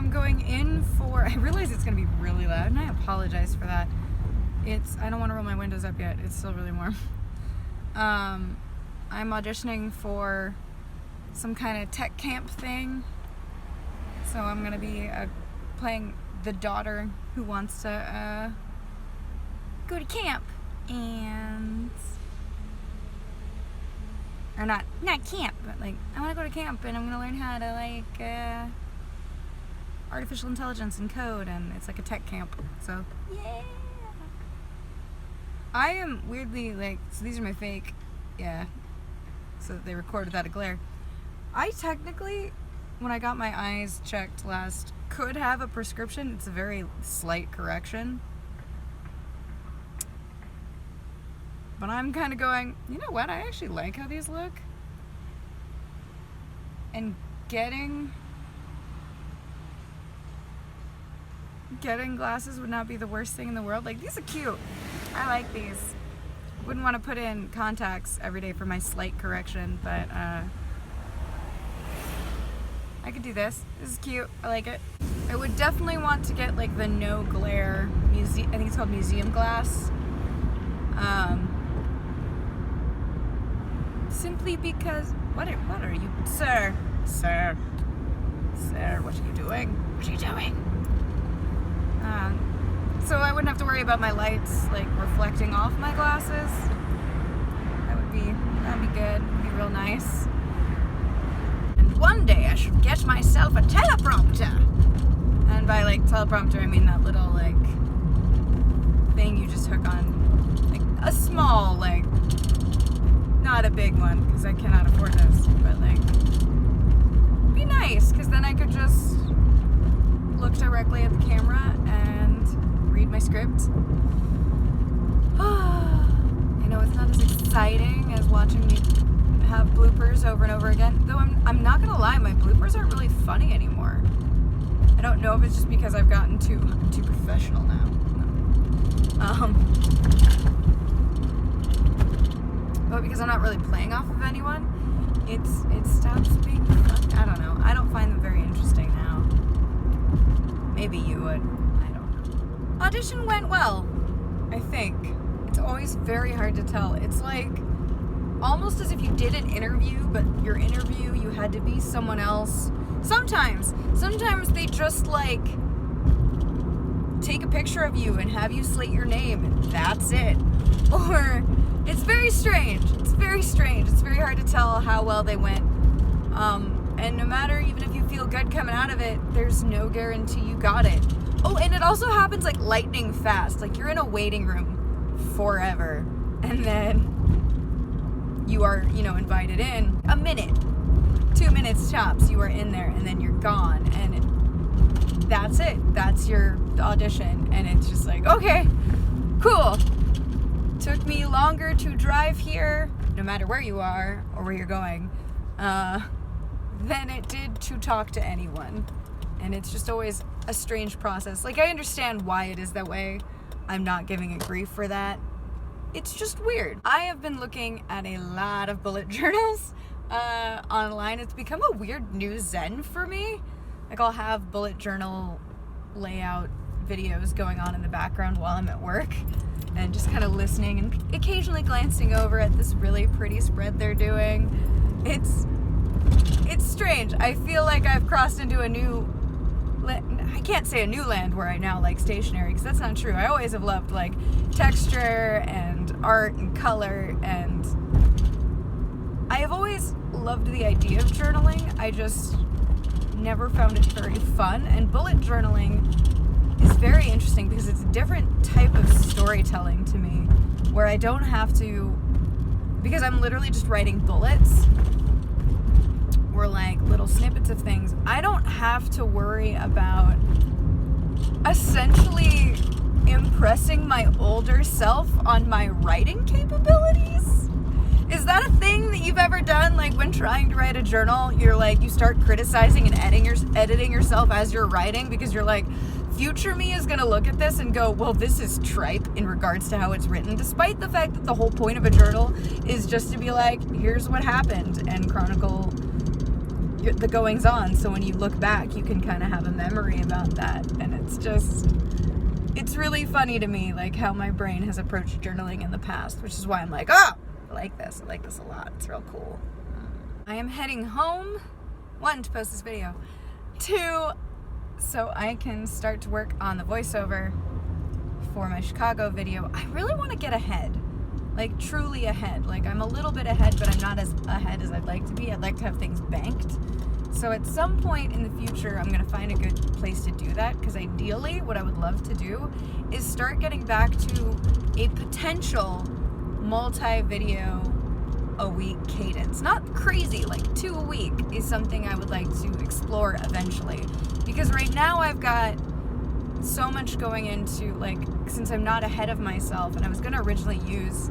I'm going in for, I realize it's going to be really loud, and I apologize for that. I don't want to roll my windows up yet. It's still really warm. I'm auditioning for some kind of tech camp thing. So I'm going to be playing the daughter who wants to go to camp. Or not camp, but like, I want to go to camp and I'm going to learn how to like artificial intelligence and code, and it's like a tech camp. So, yeah. I am weirdly like, so these are my fake, yeah, so they recorded that a glare. I technically, when I got my eyes checked last, could have a prescription. It's a very slight correction. But I'm kind of going, you know what, I actually like how these look. And getting glasses would not be the worst thing in the world. Like, these are cute. I like these. Wouldn't want to put in contacts every day for my slight correction, but I could do this. This is cute. I like it. I would definitely want to get like the no glare museum. I think it's called museum glass. Simply because what are you, sir, what are you doing? What are you doing? So I wouldn't have to worry about my lights like reflecting off my glasses. That'd be good. It'd be real nice. And one day I should get myself a teleprompter. And by like teleprompter, I mean that little like thing you just hook on, like a small, like, not a big one because I cannot afford this, but like, it'd be nice because then I could just look directly at the camera and read my script. I know it's not as exciting as watching me have bloopers over and over again, though I'm not gonna lie, my bloopers aren't really funny anymore. I don't know if it's just because I've gotten too professional now. But because I'm not really playing off of anyone, it stops being fun. I don't know. I don't find them very interesting now. Maybe you would. I don't know. Audition went well, I think. It's always very hard to tell. It's like almost as if you did an interview, but your interview, you had to be someone else. Sometimes they just like take a picture of you and have you slate your name and that's it. Or it's very strange. It's very hard to tell how well they went. And no matter, even if you feel good coming out of it, there's no guarantee you got it. Oh, and it also happens like lightning fast. Like you're in a waiting room forever. And then you are, invited in. A minute, 2 minutes tops, you are in there and then you're gone. And that's it. That's your audition. And it's just like, okay, cool. Took me longer to drive here, no matter where you are or where you're going, than it did to talk to anyone. And it's just always a strange process. Like, I understand why it is that way. I'm not giving it grief for that. It's just weird. I have been looking at a lot of bullet journals online. It's become a weird new zen for me. Like, I'll have bullet journal layout videos going on in the background while I'm at work and just kind of listening and occasionally glancing over at this really pretty spread they're doing. It's strange. I feel like I've crossed into a new, I can't say a new land where I now like stationery, because that's not true. I always have loved like texture and art and color, and I have always loved the idea of journaling. I just never found it very fun, and bullet journaling is very interesting because it's a different type of storytelling to me, where I don't have to, because I'm literally just writing bullets or like little snippets of things. I don't have to worry about essentially impressing my older self on my writing capabilities. Is that a thing that you've ever done? Like when trying to write a journal, you're like, you start criticizing and editing yourself as you're writing because you're like, future me is gonna look at this and go, well, this is tripe in regards to how it's written, despite the fact that the whole point of a journal is just to be like, here's what happened and chronicle the goings on. So when you look back, you can kind of have a memory about that. And it's really funny to me, like how my brain has approached journaling in the past, which is why I'm like, oh, I like this a lot. It's real cool. I am heading home, 1, to post this video, 2, so I can start to work on the voiceover for my Chicago video. I really want to get ahead, like truly ahead. Like I'm a little bit ahead, but I'm not as ahead as I'd like to be. I'd like to have things banked. So at some point in the future, I'm going to find a good place to do that, because ideally what I would love to do is start getting back to a potential multi-video a week cadence. Not crazy, like 2 a week is something I would like to explore eventually, because right now I've got so much going into, like, since I'm not ahead of myself, and I was going to originally use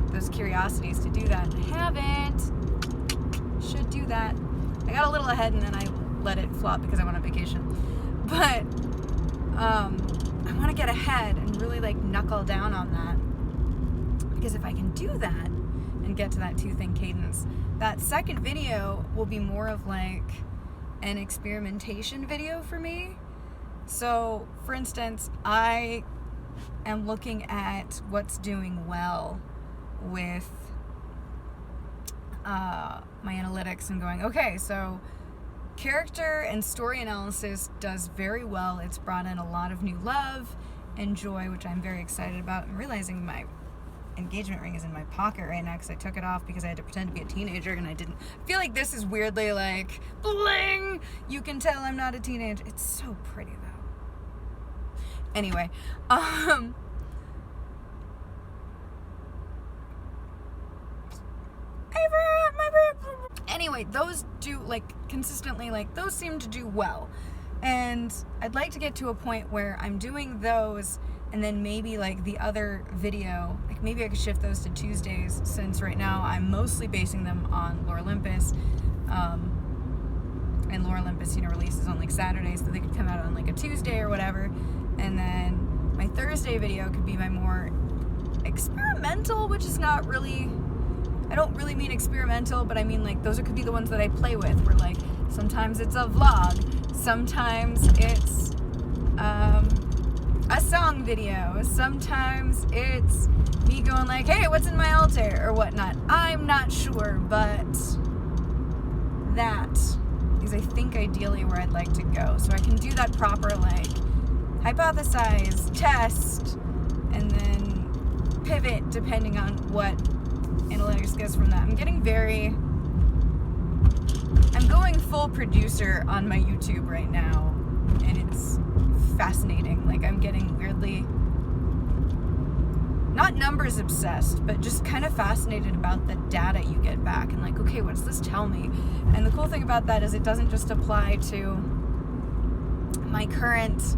those curiosities to do that. I haven't. Should do that. I got a little ahead and then I let it flop because I went on vacation. But I want to get ahead and really like knuckle down on that, because if I can do that and get to that 2-thing cadence, that second video will be more of like an experimentation video for me. So for instance, I am looking at what's doing well with my analytics and going, okay, so character and story analysis does very well. It's brought in a lot of new love and joy, which I'm very excited about. I'm realizing my engagement ring is in my pocket right now because I took it off because I had to pretend to be a teenager, and I didn't. I feel like this is weirdly like bling. You can tell I'm not a teenager. It's so pretty though. Anyway, anyway, those do like consistently, like those seem to do well, and I'd like to get to a point where I'm doing those, and then maybe like the other video, like maybe I could shift those to Tuesdays, since right now I'm mostly basing them on Lore Olympus, and Lore Olympus, releases on like Saturdays, so they could come out on like a Tuesday or whatever, and then my Thursday video could be my more experimental, which is not really, I don't really mean experimental, but I mean like those could be the ones that I play with, where like sometimes it's a vlog, sometimes it's a song video, sometimes it's me going like, hey, what's in my altar or whatnot. I'm not sure, but that is, I think, ideally where I'd like to go. So I can do that proper, like hypothesize, test, and then pivot depending on what analytics gets from that. I'm going full producer on my YouTube right now, and it's fascinating. Like I'm getting weirdly, not numbers obsessed, but just kind of fascinated about the data you get back, and like, okay, what does this tell me? And the cool thing about that is it doesn't just apply to my current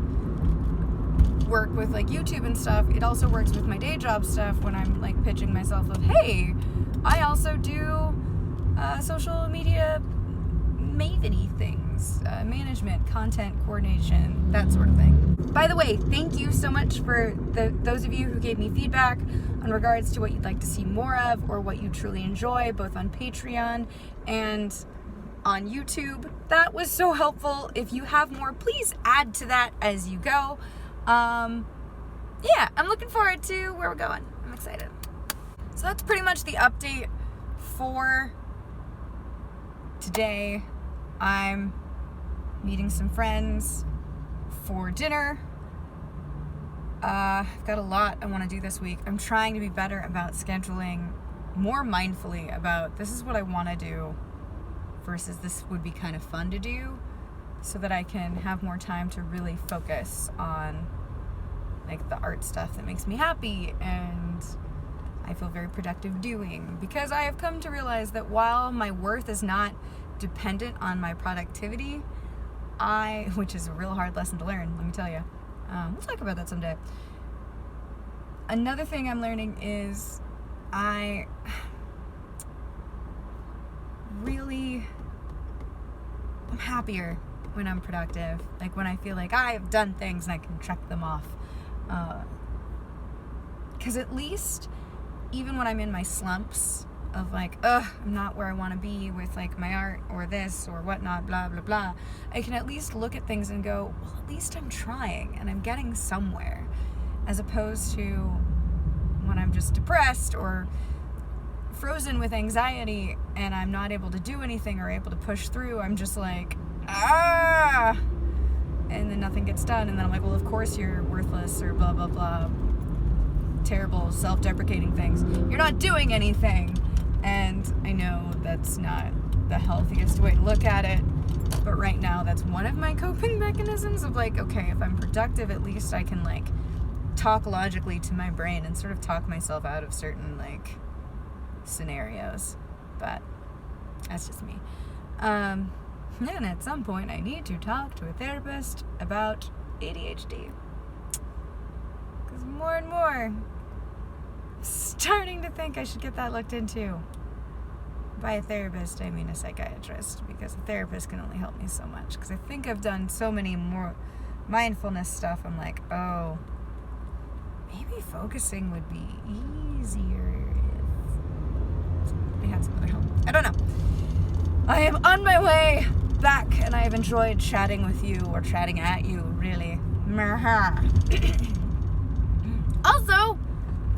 work with like YouTube and stuff. It also works with my day job stuff when I'm like pitching myself of, hey, I also do social media maveny things, management, content coordination, that sort of thing. By the way, thank you so much for those of you who gave me feedback on regards to what you'd like to see more of or what you truly enjoy, both on Patreon and on YouTube. That was so helpful. If you have more, please add to that as you go. Yeah, I'm looking forward to where we're going. I'm excited. So that's pretty much the update for today. I'm meeting some friends for dinner. I've got a lot I want to do this week. I'm trying to be better about scheduling more mindfully about this is what I want to do versus this would be kind of fun to do, so that I can have more time to really focus on like the art stuff that makes me happy and I feel very productive doing, because I have come to realize that while my worth is not dependent on my productivity, which is a real hard lesson to learn, let me tell you. We'll talk about that someday. Another thing I'm learning is I'm happier when I'm productive, like when I feel like I've done things and I can check them off. Because at least even when I'm in my slumps of like, ugh, I'm not where I want to be with like my art or this or whatnot, blah, blah, blah, I can at least look at things and go, well, at least I'm trying and I'm getting somewhere, as opposed to when I'm just depressed or frozen with anxiety and I'm not able to do anything or able to push through. I'm just like, ah, and then nothing gets done, and then I'm like, well, of course you're worthless or blah, blah, blah, terrible self-deprecating things. You're not doing anything. And I know that's not the healthiest way to look at it, but right now that's one of my coping mechanisms of like, okay, if I'm productive, at least I can like talk logically to my brain and sort of talk myself out of certain like scenarios. But that's just me. And at some point I need to talk to a therapist about ADHD, because more and more I'm starting to think I should get that looked into. By a therapist, I mean a psychiatrist, because a therapist can only help me so much, because I think I've done so many more mindfulness stuff. I'm like, oh, maybe focusing would be easier if I had some other help. I don't know. I am on my way back, and I have enjoyed chatting with you, or chatting at you, really. Also,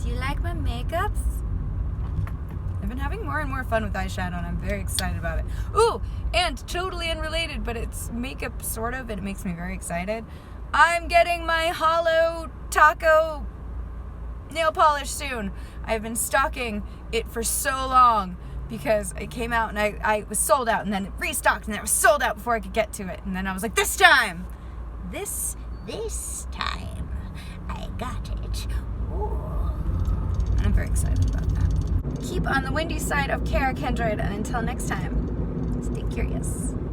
do you like my makeups? I've been having more and more fun with eyeshadow, and I'm very excited about it. Ooh, and totally unrelated, but it's makeup sort of, and it makes me very excited. I'm getting my Hollow Taco nail polish soon. I've been stalking it for so long because it came out and I was sold out, and then it restocked, and then it was sold out before I could get to it. And then I was like, this time I got it. Ooh. I'm very excited about that. Keep on the windy side of Kara Kendrick, and until next time, stay curious.